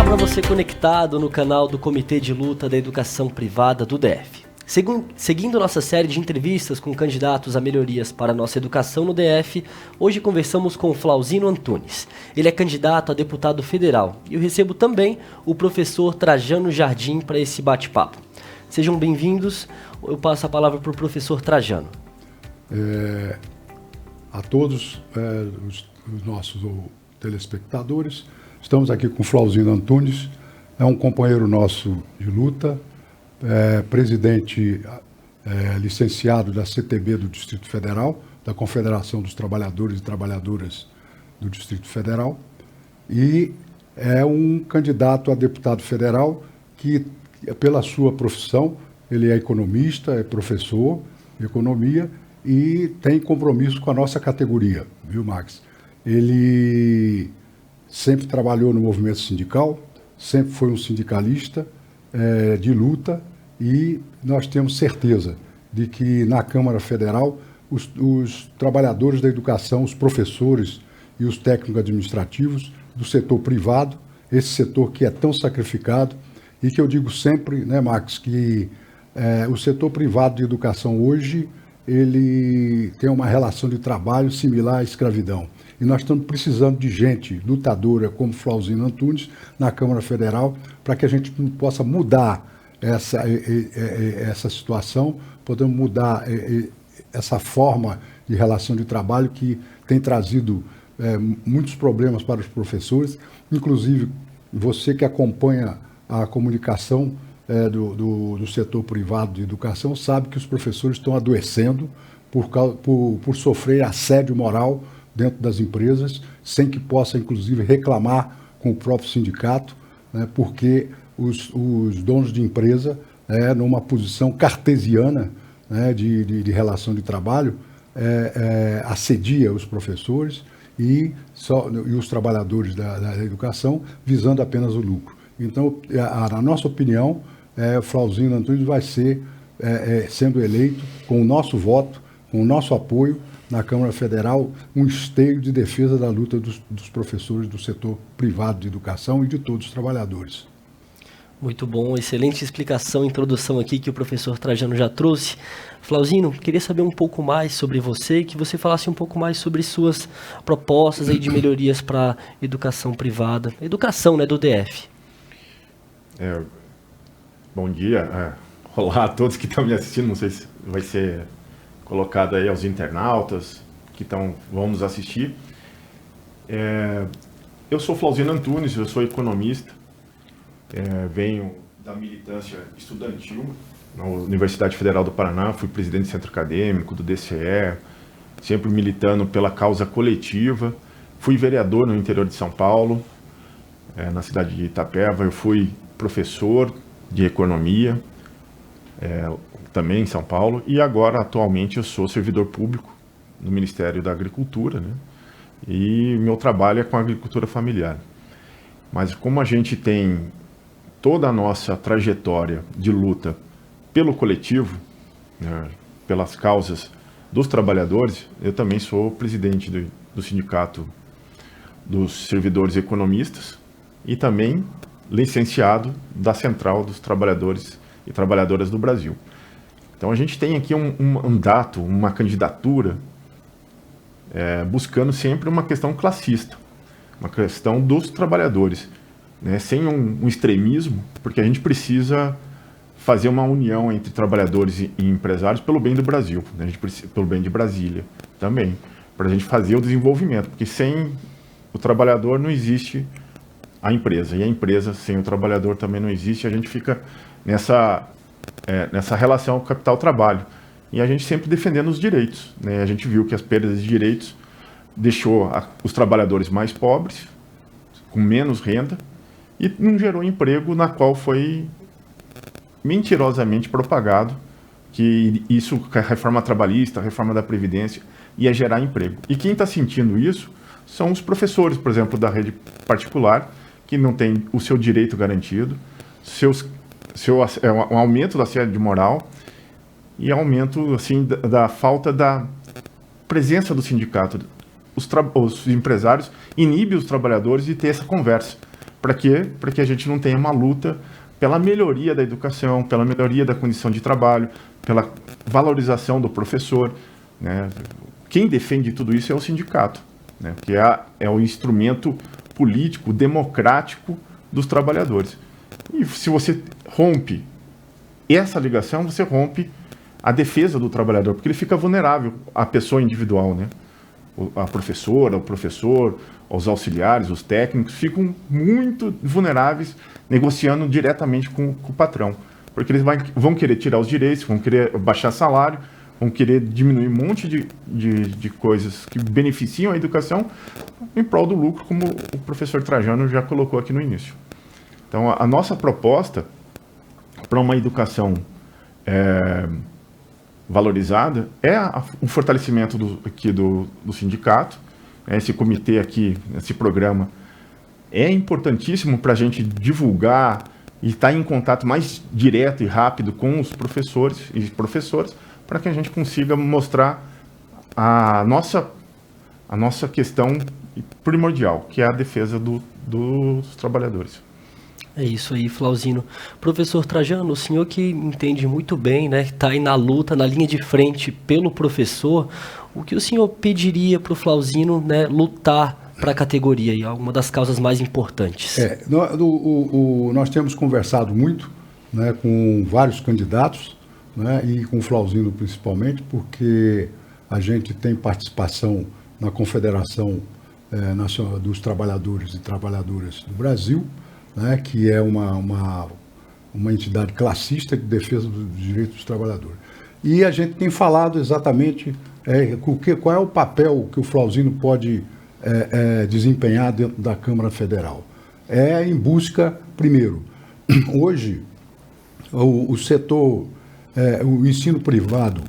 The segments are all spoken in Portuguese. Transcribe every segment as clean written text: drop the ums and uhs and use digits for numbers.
para você conectado no canal do Comitê de Luta da Educação Privada do DF. Seguindo nossa série de entrevistas com candidatos a melhorias para a nossa educação no DF, hoje conversamos com Flauzino Antunes. Ele é candidato a deputado federal e eu recebo também o professor Trajano Jardim para esse bate-papo. Sejam bem-vindos, eu passo a palavra para o professor Trajano. A todos os nossos telespectadores, estamos aqui com Flauzino Antunes, é um companheiro nosso de luta, presidente licenciado da CTB do Distrito Federal, da Confederação dos Trabalhadores e Trabalhadoras do Distrito Federal, e é um candidato a deputado federal que, pela sua profissão, ele é economista, é professor de economia e tem compromisso com a nossa categoria, viu, Max? Ele sempre trabalhou no movimento sindical, sempre foi um sindicalista de luta, e nós temos certeza de que na Câmara Federal os trabalhadores da educação, os professores e os técnicos administrativos do setor privado, esse setor que é tão sacrificado e que eu digo sempre, né, Max, que o setor privado de educação hoje ele tem uma relação de trabalho similar à escravidão. E nós estamos precisando de gente lutadora como Flauzino Antunes na Câmara Federal para que a gente possa mudar essa situação, podemos mudar essa forma de relação de trabalho que tem trazido muitos problemas para os professores. Inclusive, você que acompanha a comunicação do setor privado de educação sabe que os professores estão adoecendo por sofrer assédio moral dentro das empresas, sem que possa, inclusive, reclamar com o próprio sindicato, né, porque os donos de empresa, numa posição cartesiana, né, de relação de trabalho, assedia os professores e os trabalhadores da educação, visando apenas o lucro. Então, na nossa opinião, Flauzino Antunes vai ser, sendo eleito, com o nosso voto, com o nosso apoio, na Câmara Federal, um esteio de defesa da luta dos professores do setor privado de educação e de todos os trabalhadores. Muito bom, excelente explicação, introdução aqui que o professor Trajano já trouxe. Flauzino, queria saber um pouco mais sobre você, que você falasse um pouco mais sobre suas propostas aí de melhorias para a educação privada, educação, né, do DF. Bom dia, olá a todos que estão me assistindo, não sei se vai ser colocado aí aos internautas que vão nos assistir. Eu sou Flauzino Antunes, eu sou economista, venho da militância estudantil na Universidade Federal do Paraná, fui presidente do centro acadêmico, do DCE, sempre militando pela causa coletiva, fui vereador no interior de São Paulo, na cidade de Itapeva, eu fui professor de economia, também em São Paulo, e agora, atualmente, eu sou servidor público no Ministério da Agricultura, né? E meu trabalho é com a agricultura familiar. Mas como a gente tem toda a nossa trajetória de luta pelo coletivo, né, pelas causas dos trabalhadores, eu também sou presidente do Sindicato dos Servidores Economistas e também licenciado da Central dos Trabalhadores e Trabalhadoras do Brasil. Então a gente tem aqui um mandato, uma candidatura, buscando sempre uma questão classista, uma questão dos trabalhadores, né, sem um extremismo, porque a gente precisa fazer uma união entre trabalhadores e empresários pelo bem do Brasil, né, pelo bem de Brasília também, para a gente fazer o desenvolvimento, porque sem o trabalhador não existe a empresa, e a empresa sem o trabalhador também não existe, a gente fica nessa relação capital-trabalho. E a gente sempre defendendo os direitos, né? A gente viu que as perdas de direitos deixou os trabalhadores mais pobres, com menos renda, e não gerou emprego, na qual foi mentirosamente propagado que isso, a reforma trabalhista, a reforma da Previdência, ia gerar emprego. E quem está sentindo isso são os professores, por exemplo, da rede particular, que não tem o seu direito garantido, um aumento da assédio moral e aumento assim, da falta da presença do sindicato. Os empresários inibem os trabalhadores de ter essa conversa, Para quê? Para que a gente não tenha uma luta pela melhoria da educação, pela melhoria da condição de trabalho, pela valorização do professor, né? Quem defende tudo isso é o sindicato, né? Que é o instrumento político, democrático dos trabalhadores. E se você rompe essa ligação, você rompe a defesa do trabalhador, porque ele fica vulnerável à pessoa individual, né? A professora, o professor, os auxiliares, os técnicos, ficam muito vulneráveis negociando diretamente com o patrão, porque eles vão querer tirar os direitos, vão querer baixar salário, vão querer diminuir um monte de coisas que beneficiam a educação em prol do lucro, como o professor Trajano já colocou aqui no início. Então, a nossa proposta para uma educação valorizada é um fortalecimento do sindicato. Esse comitê aqui, esse programa, é importantíssimo para a gente divulgar e estar em contato mais direto e rápido com os professores e professoras, para que a gente consiga mostrar a nossa questão primordial, que é a defesa dos trabalhadores. É isso aí, Flauzino. Professor Trajano, o senhor que entende muito bem, né, que está aí na luta, na linha de frente pelo professor, o que o senhor pediria para o Flauzino, né, lutar para a categoria, e alguma das causas mais importantes? Nós temos conversado muito, né, com vários candidatos, né, e com o Flauzino principalmente, porque a gente tem participação na Confederação Nacional dos Trabalhadores e Trabalhadoras do Brasil, né, que é uma entidade classista de defesa dos direitos dos trabalhadores. E a gente tem falado exatamente qual é o papel que o Flauzino pode desempenhar dentro da Câmara Federal. É em busca, primeiro, hoje, o setor, o ensino privado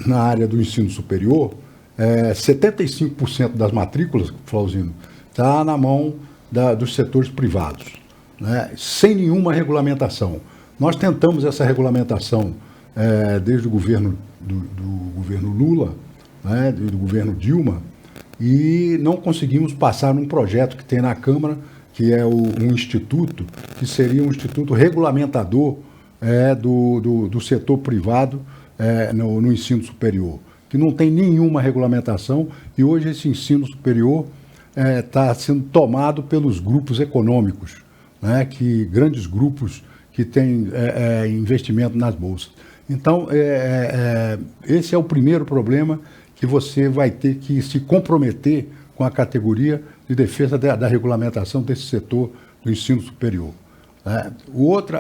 na área do ensino superior, 75% das matrículas, Flauzino, está na mão dos setores privados, né, sem nenhuma regulamentação. Nós tentamos essa regulamentação desde o governo do governo Lula, né, do governo Dilma, e não conseguimos passar num projeto que tem na Câmara, que é um instituto, que seria um instituto regulamentador do setor privado no ensino superior, que não tem nenhuma regulamentação, e hoje esse ensino superior está sendo tomado pelos grupos econômicos, né, grandes grupos que têm investimento nas bolsas. Então, esse é o primeiro problema, que você vai ter que se comprometer com a categoria de defesa da regulamentação desse setor do ensino superior.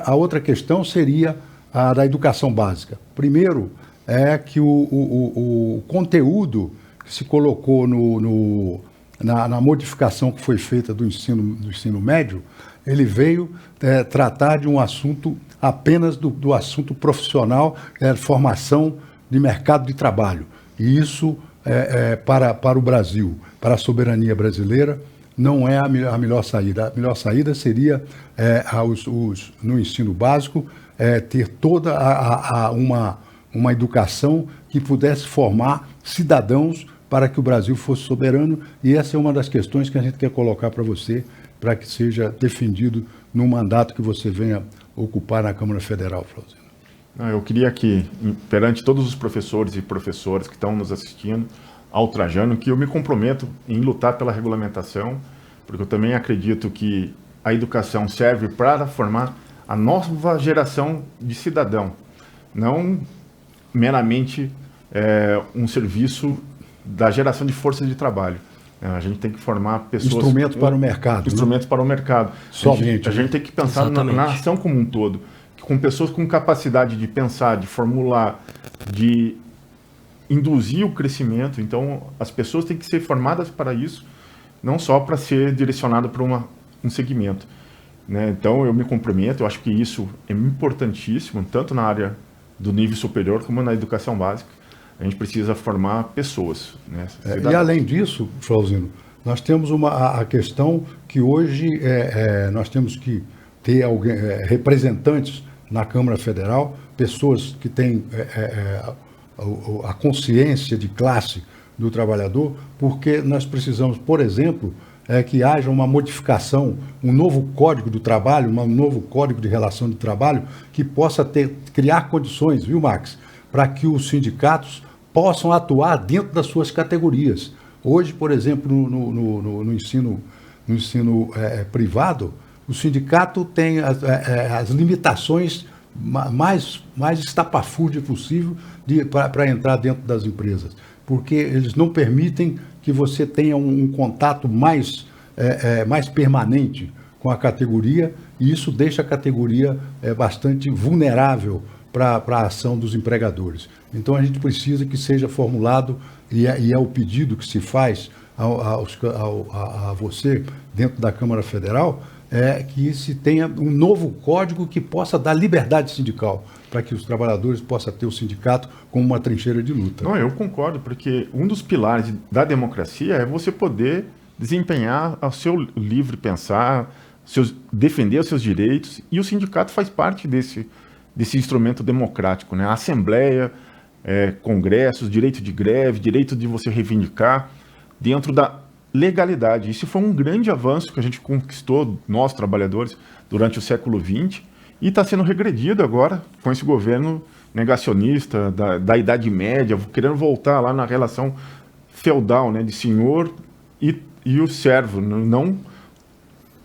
A outra questão seria a da educação básica. Primeiro, que o conteúdo que se colocou na modificação que foi feita do ensino médio, ele veio tratar de um assunto apenas do assunto profissional, formação de mercado de trabalho. E isso, para o Brasil, para a soberania brasileira, não é a melhor saída. A melhor saída seria, no ensino básico, ter toda uma educação que pudesse formar cidadãos para que o Brasil fosse soberano, e essa é uma das questões que a gente quer colocar para você, para que seja defendido no mandato que você venha ocupar na Câmara Federal, Flauzino. Eu queria que, perante todos os professores e professoras que estão nos assistindo ao Trajano, que eu me comprometo em lutar pela regulamentação, porque eu também acredito que a educação serve para formar a nova geração de cidadão, não meramente um serviço da geração de força de trabalho. A gente tem que formar pessoas... Instrumentos para o mercado. Instrumentos para o mercado. Somente. A gente tem que pensar na nação como um todo, com pessoas com capacidade de pensar, de formular, de induzir o crescimento. Então, as pessoas têm que ser formadas para isso, não só para ser direcionado para um segmento, né? Então, eu me comprometo, eu acho que isso é importantíssimo, tanto na área do nível superior como na educação básica. A gente precisa formar pessoas, né? E além disso, Flauzino, nós temos a questão que hoje nós temos que ter representantes na Câmara Federal, pessoas que têm a consciência de classe do trabalhador, porque nós precisamos, por exemplo, que haja uma modificação, um novo código do trabalho, um novo código de relação de trabalho que possa criar condições, viu, Max, para que os sindicatos possam atuar dentro das suas categorias. Hoje, por exemplo, no ensino privado, o sindicato tem as limitações mais estapafúrdia possível para entrar dentro das empresas, porque eles não permitem que você tenha um contato mais permanente com a categoria, e isso deixa a categoria bastante vulnerável para a ação dos empregadores. Então a gente precisa que seja formulado, e é o pedido que se faz a você dentro da Câmara Federal, que se tenha um novo código que possa dar liberdade sindical, para que os trabalhadores possam ter o sindicato como uma trincheira de luta. Não, eu concordo, porque um dos pilares da democracia é você poder desempenhar o seu livre pensar, defender os seus direitos, e o sindicato faz parte desse instrumento democrático, né? A Assembleia, congressos, direito de greve, direito de você reivindicar dentro da legalidade. Isso foi um grande avanço que a gente conquistou, nós trabalhadores, durante o século XX, e está sendo regredido agora com esse governo negacionista da Idade Média, querendo voltar lá na relação feudal, né, de senhor e o servo, não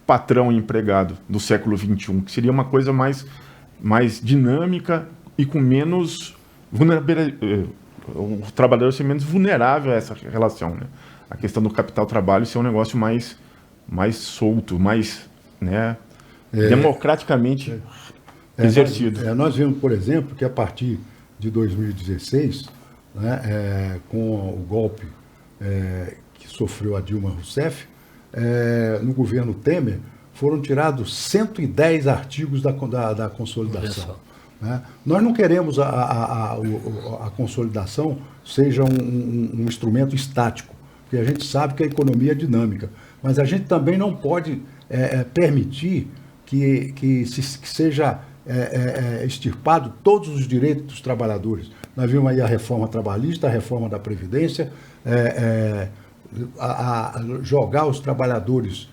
patrão e empregado do século XXI, que seria uma coisa mais dinâmica e com menos vulnerabilidade, o trabalhador ser menos vulnerável a essa relação, né? A questão do capital-trabalho ser um negócio mais solto, mais, né, democraticamente exercido. Nós vimos, por exemplo, que a partir de 2016, né, com o golpe que sofreu a Dilma Rousseff, no governo Temer, foram tirados 110 artigos da consolidação. Né? Nós não queremos a consolidação seja um instrumento estático, porque a gente sabe que a economia é dinâmica, mas a gente também não pode permitir que seja extirpado todos os direitos dos trabalhadores. Nós vimos aí a reforma trabalhista, a reforma da Previdência, jogar os trabalhadores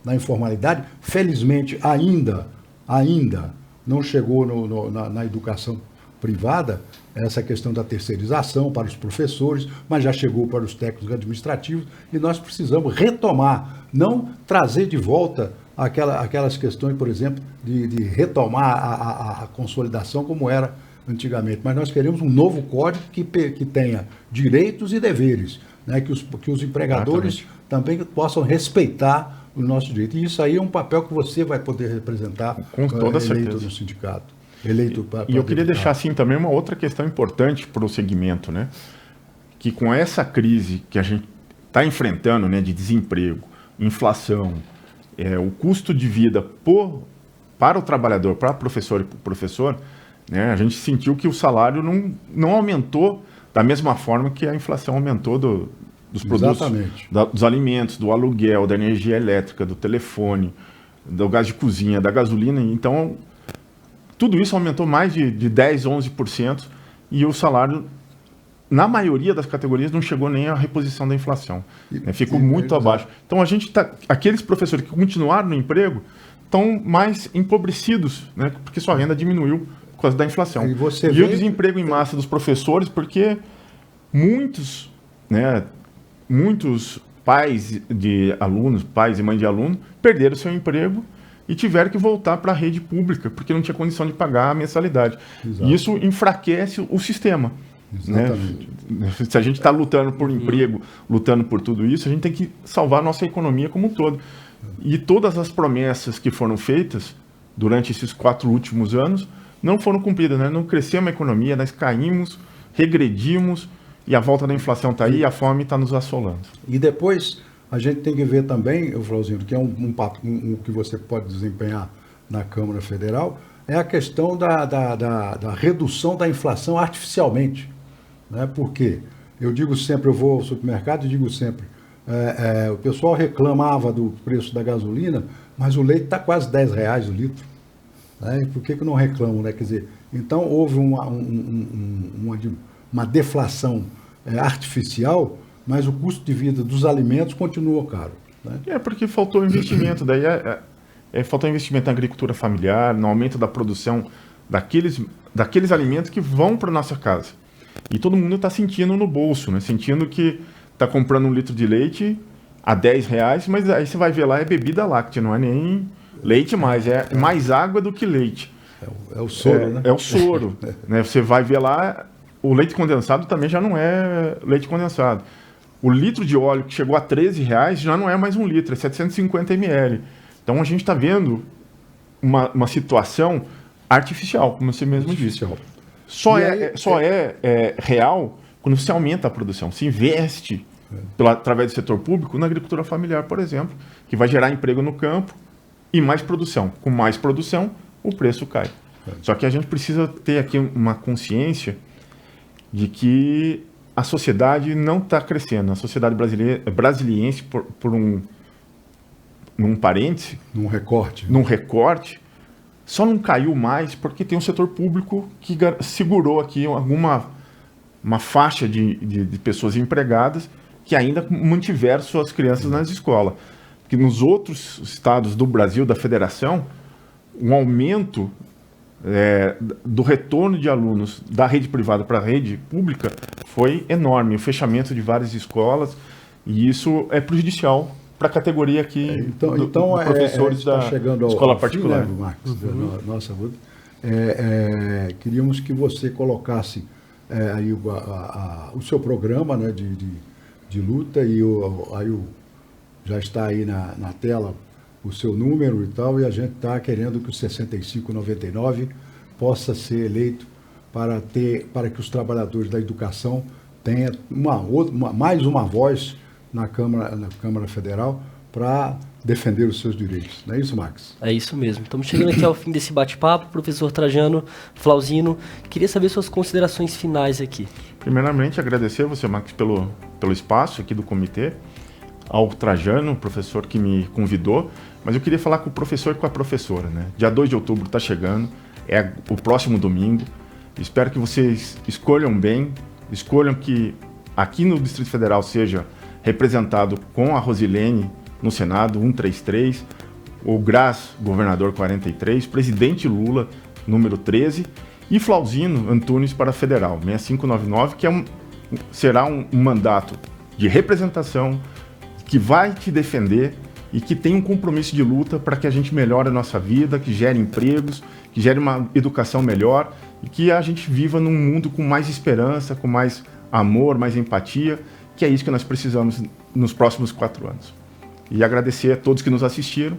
na informalidade. Felizmente, ainda não chegou na educação privada essa questão da terceirização para os professores, mas já chegou para os técnicos administrativos, e nós precisamos retomar, não trazer de volta aquelas questões, por exemplo, de retomar a consolidação como era antigamente, mas nós queremos um novo código que tenha direitos e deveres, né, que os empregadores também possam respeitar o nosso direito. E isso aí é um papel que você vai poder representar com toda eleito certeza no sindicato. E eu queria deixar assim também uma outra questão importante para o segmento, né? Que com essa crise que a gente está enfrentando, né, de desemprego, inflação, o custo de vida para o trabalhador, para o professor, né, a gente sentiu que o salário não aumentou da mesma forma que a inflação aumentou dos produtos, dos alimentos, do aluguel, da energia elétrica, do telefone, do gás de cozinha, da gasolina. Então, tudo isso aumentou mais de 10%, 11%, e o salário, na maioria das categorias, não chegou nem à reposição da inflação. Ficou muito abaixo. Então, aqueles professores que continuaram no emprego estão mais empobrecidos, né, porque sua renda diminuiu por causa da inflação. E o desemprego em massa dos professores, porque muitos pais de alunos, pais e mães de alunos, perderam seu emprego e tiveram que voltar para a rede pública, porque não tinha condição de pagar a mensalidade. Exato. E isso enfraquece o sistema. Exatamente. Né? Se a gente está lutando por emprego, lutando por tudo isso, a gente tem que salvar a nossa economia como um todo. E todas as promessas que foram feitas durante esses 4 últimos anos não foram cumpridas, né? Não cresceu a economia, nós caímos, regredimos, e a volta da inflação está aí e a fome está nos assolando. E depois a gente tem que ver também, Flauzinho, que é um que você pode desempenhar na Câmara Federal, é a questão da redução da inflação artificialmente. Né? Porque eu digo sempre, eu vou ao supermercado e digo sempre, o pessoal reclamava do preço da gasolina, mas o leite está quase R$10 o litro. Né? Por que não reclamam? Né? Quer dizer, então houve uma deflação artificial, mas o custo de vida dos alimentos continua caro. Né? É porque faltou investimento, daí faltou investimento na agricultura familiar, no aumento da produção daqueles alimentos que vão para nossa casa. E todo mundo está sentindo no bolso, né? Sentindo que está comprando 1 litro de leite a R$10, mas aí você vai ver lá, é bebida láctea, não é nem leite mais, é mais água do que leite. É o soro, né? É o soro. Né? Você vai ver lá, o leite condensado também já não é leite condensado. O litro de óleo que chegou a R$13 já não é mais 1 litro, é 750 ml. Então a gente está vendo uma situação artificial, como você mesmo disse. Só é real quando se aumenta a produção, se investe através do setor público na agricultura familiar, por exemplo, que vai gerar emprego no campo e mais produção. Com mais produção, o preço cai. Só que a gente precisa ter aqui uma consciência de que a sociedade não está crescendo. A sociedade brasiliense, num parêntese... Num recorte. Num recorte, só não caiu mais porque tem um setor público que segurou aqui uma faixa de pessoas empregadas que ainda mantiveram suas crianças nas escolas. Porque nos outros estados do Brasil, da federação, um aumento do retorno de alunos da rede privada para a rede pública foi enorme. O fechamento de várias escolas, e isso é prejudicial para a categoria aqui dos professores da escola particular. Fim, né, Marcos, nossa luta. Queríamos que você colocasse aí o seu programa, né, de luta, e já está aí na tela o seu número e tal, e a gente está querendo que o 6599 possa ser eleito para que os trabalhadores da educação tenham mais uma voz na Câmara Federal para defender os seus direitos. Não é isso, Max? É isso mesmo. Estamos chegando aqui ao fim desse bate-papo. Professor Trajano, Flauzino, queria saber suas considerações finais aqui. Primeiramente, agradecer a você, Max, pelo espaço aqui do comitê, ao Trajano, professor que me convidou, mas eu queria falar com o professor e com a professora, né? Dia 2 de outubro está chegando, é o próximo domingo. Espero que vocês escolham bem, escolham que aqui no Distrito Federal seja representado com a Rosilene no Senado, 133, o Graz, governador, 43, presidente Lula, número 13, e Flauzino Antunes para federal, 6599, que será um mandato de representação que vai te defender e que tem um compromisso de luta para que a gente melhore a nossa vida, que gere empregos, que gere uma educação melhor e que a gente viva num mundo com mais esperança, com mais amor, mais empatia, que é isso que nós precisamos nos próximos 4 anos. E agradecer a todos que nos assistiram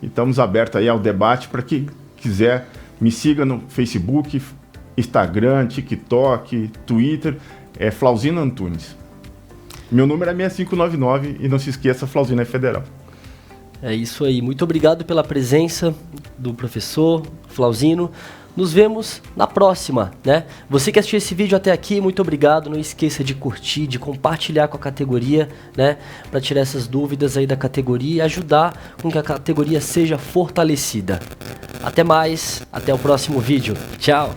e estamos abertos aí ao debate. Para quem quiser, me siga no Facebook, Instagram, TikTok, Twitter, é Flauzino Antunes. Meu número é 6599 e não se esqueça, Flauzino é federal. É isso aí. Muito obrigado pela presença do professor Flauzino. Nos vemos na próxima, né? Você que assistiu esse vídeo até aqui, muito obrigado. Não esqueça de curtir, de compartilhar com a categoria, né? Para tirar essas dúvidas aí da categoria e ajudar com que a categoria seja fortalecida. Até mais, até o próximo vídeo. Tchau!